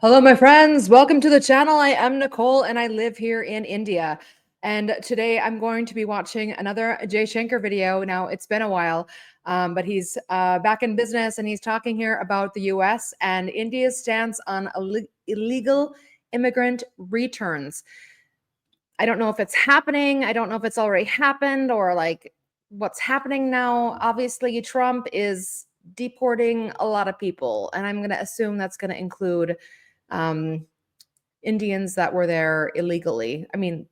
Hello, my friends. Welcome to the channel. I am Nicole and I live here in India. And today I'm going to be watching another Jaishankar video. Now, it's been a while, but he's back in business and he's talking here about the US and India's stance on illegal immigrant returns. I don't know if it's happening. I don't know if it's already happened or like what's happening now. Obviously, Trump is deporting a lot of people, and I'm going to assume that's going to include Indians that were there illegally. I mean,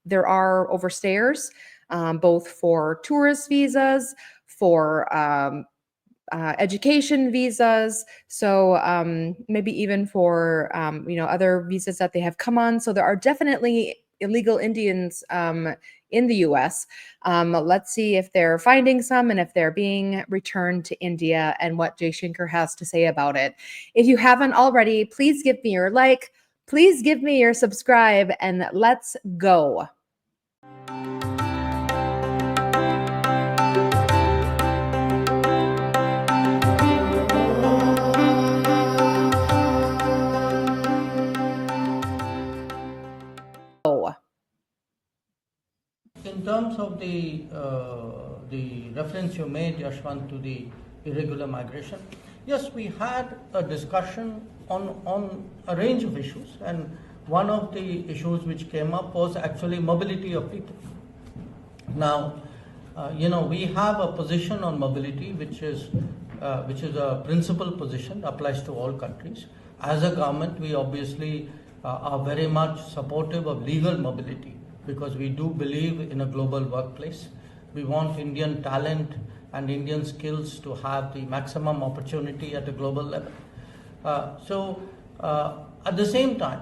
there are overstayers, both for tourist visas, for education visas, so maybe even for other visas that they have come on. So there are definitely illegal Indians in the US. Let's see if they're finding some and if they're being returned to India and what Jaishankar has to say about it. If you haven't already, please give me your like, please give me your subscribe, and let's go. In terms of the reference you made, Yashwant, to the irregular migration, yes, we had a discussion on a range of issues, and one of the issues which came up was actually mobility of people. Now, we have a position on mobility which is a principal position, applies to all countries. As a government, we obviously are very much supportive of legal mobility, because we do believe in a global workplace. We want Indian talent and Indian skills to have the maximum opportunity at a global level. At the same time,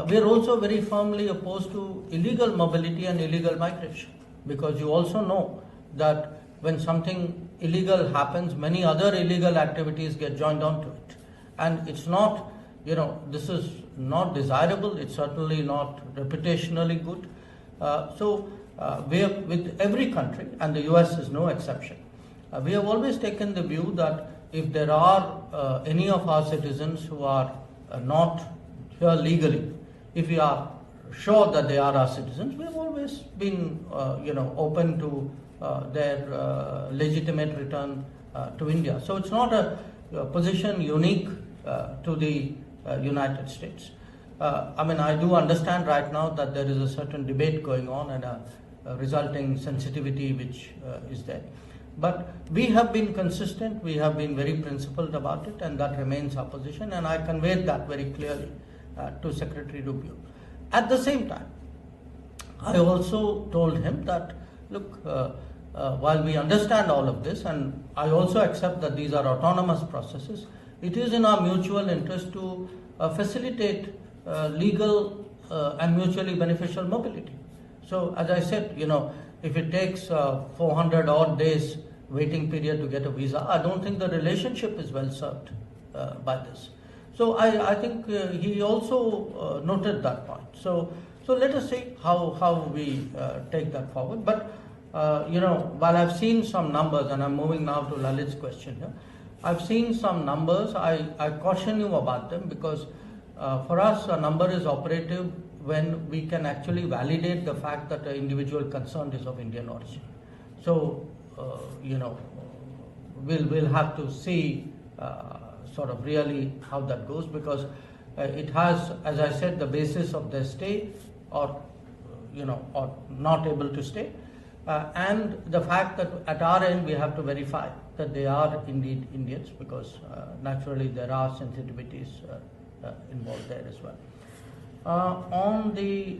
we are also very firmly opposed to illegal mobility and illegal migration, because you also know that when something illegal happens, many other illegal activities get joined onto it. And it's not, this is not desirable, it's certainly not reputationally good. We have, with every country, and the US is no exception, we have always taken the view that if there are any of our citizens who are not here legally, if we are sure that they are our citizens, we have always been open to their legitimate return to India. So it's not a position unique to the United States. I do understand right now that there is a certain debate going on and a resulting sensitivity which is there. But we have been consistent, we have been very principled about it, and that remains our position, and I conveyed that very clearly to Secretary Rubio. At the same time, I also told him that, look, while we understand all of this, and I also accept that these are autonomous processes, it is in our mutual interest to facilitate legal and mutually beneficial mobility. So as I said, if it takes 400 odd days waiting period to get a visa, I don't think the relationship is well served by this. So I think he also noted that point. So let us see how we take that forward. But while I've seen some numbers, and I'm moving now to Lalit's question here, I've seen some numbers. I caution you about them, because for us, a number is operative when we can actually validate the fact that the individual concerned is of Indian origin. So, we'll have to see sort of really how that goes, because it has, as I said, the basis of their stay or not able to stay, and the fact that at our end we have to verify that they are indeed Indians, because naturally there are sensitivities involved there as well. On the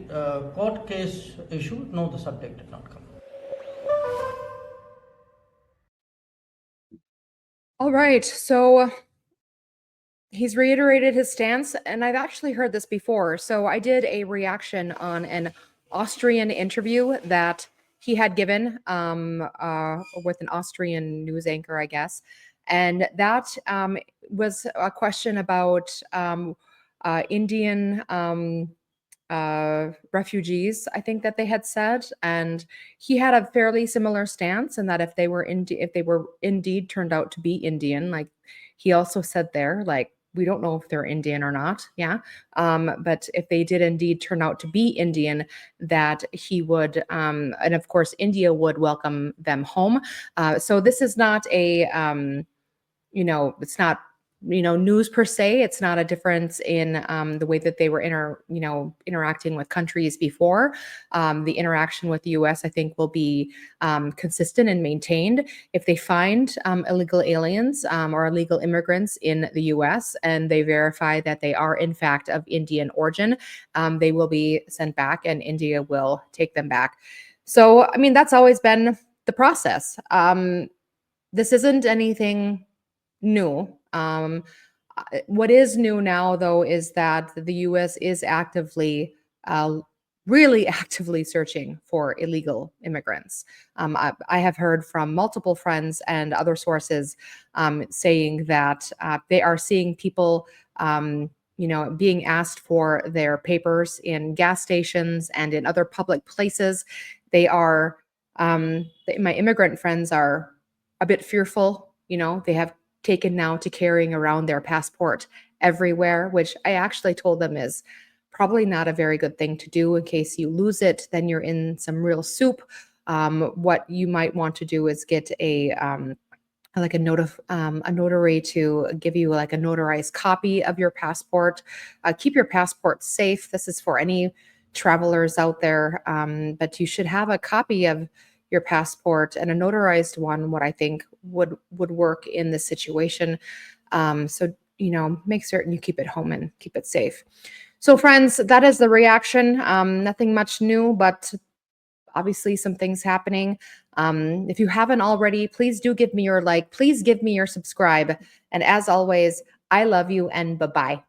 court case issue, no, the subject did not come. All right, so he's reiterated his stance, and I've actually heard this before. So I did a reaction on an Austrian interview that he had given with an Austrian news anchor, I guess. And that was a question about Indian refugees, I think that they had said, and he had a fairly similar stance, and that if they were indeed turned out to be Indian, like he also said there, like we don't know if they're Indian or not. Yeah. But if they did indeed turn out to be Indian, that he would, and of course, India would welcome them home. So this is not a, it's not, news per se. It's not a difference in the way that they were interacting with countries before. The interaction with the U.S., I think, will be consistent and maintained. If they find illegal aliens or illegal immigrants in the U.S. and they verify that they are in fact of Indian origin, they will be sent back, and India will take them back. So, I mean, that's always been the process. This isn't anything new. What is new now, though, is that the U.S. is actively, really actively searching for illegal immigrants. I have heard from multiple friends and other sources saying that they are seeing people, being asked for their papers in gas stations and in other public places. They are, my immigrant friends are a bit fearful. They have taken now to carrying around their passport everywhere, which I actually told them is probably not a very good thing to do. In case you lose it, then you're in some real soup. What you might want to do is get a notary to give you like a notarized copy of your passport. Keep your passport safe. This is for any travelers out there, but you should have a copy of your passport, and a notarized one, what I think would work in this situation. So, make certain you keep it home and keep it safe. So, friends, that is the reaction. Nothing much new, but obviously some things happening. If you haven't already, please do give me your like. Please give me your subscribe. And as always, I love you, and bye-bye.